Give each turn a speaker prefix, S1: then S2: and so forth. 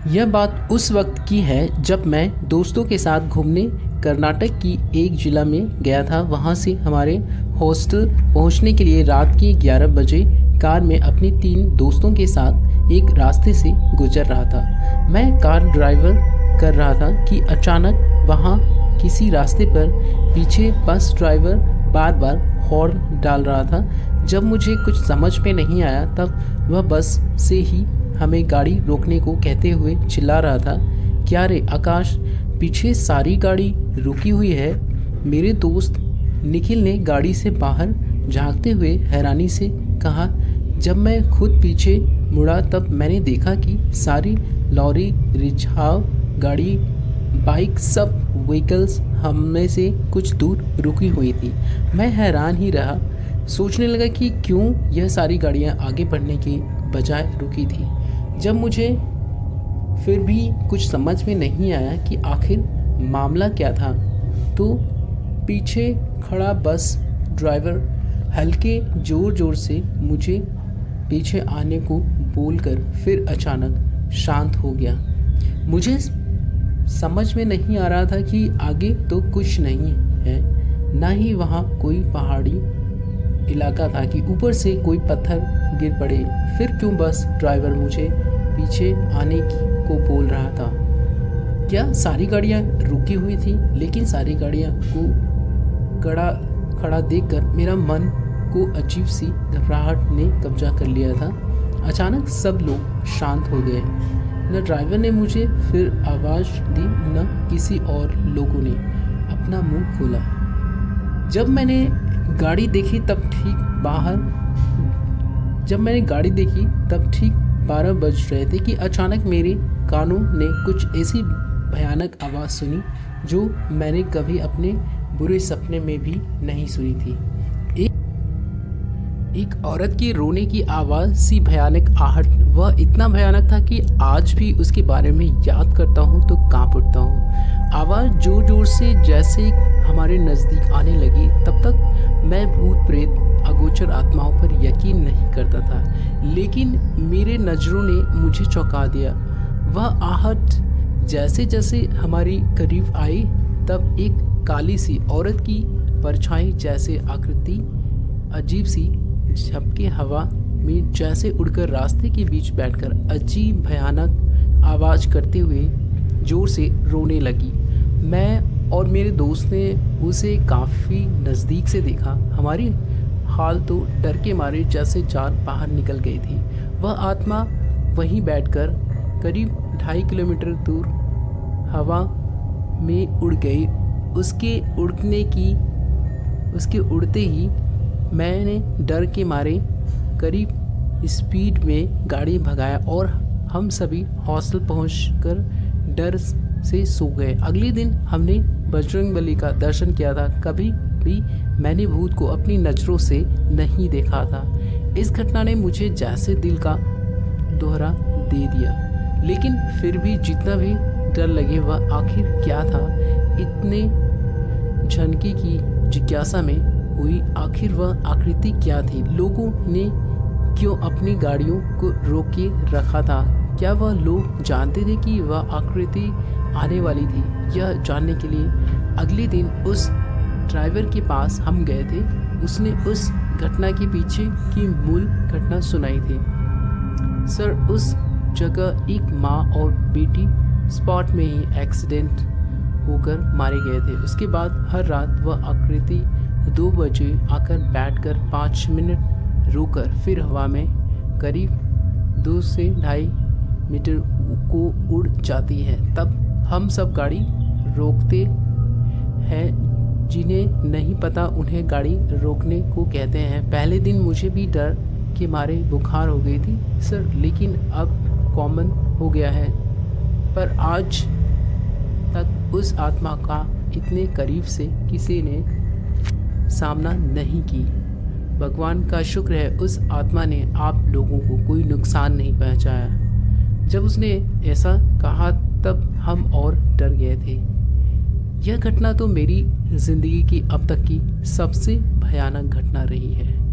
S1: यह बात उस वक्त की है जब मैं दोस्तों के साथ घूमने कर्नाटक की एक जिला में गया था। वहाँ से हमारे हॉस्टल पहुँचने के लिए रात के 11 बजे कार में अपने 3 दोस्तों के साथ एक रास्ते से गुजर रहा था। मैं कार ड्राइवर कर रहा था कि अचानक वहाँ किसी रास्ते पर पीछे बस ड्राइवर बार बार हॉर्न डाल रहा था। जब मुझे कुछ समझ में नहीं आया तब वह बस से ही हमें गाड़ी रोकने को कहते हुए चिल्ला रहा था, क्या रे आकाश, पीछे सारी गाड़ी रुकी हुई है। मेरे दोस्त निखिल ने गाड़ी से बाहर झांकते हुए हैरानी से कहा। जब मैं खुद पीछे मुड़ा तब मैंने देखा कि सारी लॉरी, रिझाव गाड़ी, बाइक, सब व्हीकल्स हम में से कुछ दूर रुकी हुई थी। मैं हैरान ही रहा, सोचने लगा कि क्यों यह सारी गाड़ियां आगे बढ़ने के बजाय रुकी थी। जब मुझे फिर भी कुछ समझ में नहीं आया कि आखिर मामला क्या था, तो पीछे खड़ा बस ड्राइवर हल्के ज़ोर ज़ोर से मुझे पीछे आने को बोलकर फिर अचानक शांत हो गया। मुझे समझ में नहीं आ रहा था कि आगे तो कुछ नहीं है, ना ही वहाँ कोई पहाड़ी इलाका था कि ऊपर से कोई पत्थर गिर पड़े। फिर क्यों बस ड्राइवर मुझे पीछे आने को बोल रहा था? क्या सारी गाड़ियाँ रुकी हुई थी? लेकिन सारी गाड़ियाँ को खड़ा देखकर मेरा मन को अजीब सी घबराहट ने कब्जा कर लिया था। अचानक सब लोग शांत हो गए। न ड्राइवर ने मुझे फिर आवाज़ दी, न किसी और लोगों ने अपना मुंह खोला। जब मैंने गाड़ी देखी तब ठीक 12 बज रहे थे कि अचानक मेरे कानों ने कुछ ऐसी भयानक आवाज़ सुनी जो मैंने कभी अपने बुरे सपने में भी नहीं सुनी थी। एक औरत की रोने की आवाज़ सी भयानक आहट। वह इतना भयानक था कि आज भी उसके बारे में याद करता हूँ तो कांप उठता हूँ। आवाज़ जोर जोर से जैसे हमारे नज़दीक आने लगी। तब तक मैं भूत प्रेत, अगोचर आत्माओं पर यकीन नहीं करता था, लेकिन मेरे नज़रों ने मुझे चौंका दिया। वह आहट जैसे जैसे हमारी करीब आई तब एक काली सी औरत की परछाई जैसे आकृति अजीब सी झपके हवा में जैसे उड़कर रास्ते के बीच बैठकर अजीब भयानक आवाज़ करते हुए जोर से रोने लगी। मैं और मेरे दोस्त ने उसे काफ़ी नज़दीक से देखा। हमारी हाल तो डर के मारे जैसे जान बाहर निकल गई थी। वह आत्मा वहीं बैठकर करीब 2.5 किलोमीटर दूर हवा में उड़ गई। उसके उड़ते ही मैंने डर के मारे करीब स्पीड में गाड़ी भगाया और हम सभी हॉस्टल पहुंचकर डर से सो गए। अगले दिन हमने बजरंगबली का दर्शन किया था। कभी भी मैंने भूत को अपनी नज़रों से नहीं देखा था। इस घटना ने मुझे जैसे दिल का दोहरा दे दिया, लेकिन फिर भी जितना भी डर लगे वह आखिर क्या था, इतने झनकी की जिज्ञासा में हुई। आखिर वह आकृति क्या थी? लोगों ने क्यों अपनी गाड़ियों को रोक के रखा था? क्या वह लोग जानते थे कि वह आकृति आने वाली थी? यह जानने के लिए अगले दिन उस ड्राइवर के पास हम गए थे। उसने उस घटना के पीछे की मूल घटना सुनाई थी। सर, उस जगह एक माँ और बेटी स्पॉट में ही एक्सीडेंट होकर मारे गए थे। उसके बाद हर रात वह आकृति 2 बजे आकर बैठकर 5 मिनट रुककर फिर हवा में करीब 2 से 2.5 मीटर को उड़ जाती है। तब हम सब गाड़ी रोकते हैं। जिन्हें नहीं पता उन्हें गाड़ी रोकने को कहते हैं। पहले दिन मुझे भी डर के मारे बुखार हो गई थी सर, लेकिन अब कॉमन हो गया है। पर आज तक उस आत्मा का इतने करीब से किसी ने सामना नहीं की। भगवान का शुक्र है उस आत्मा ने आप लोगों को कोई नुकसान नहीं पहुंचाया। जब उसने ऐसा कहा तब हम और डर गए थे। यह घटना तो मेरी ज़िंदगी की अब तक की सबसे भयानक घटना रही है।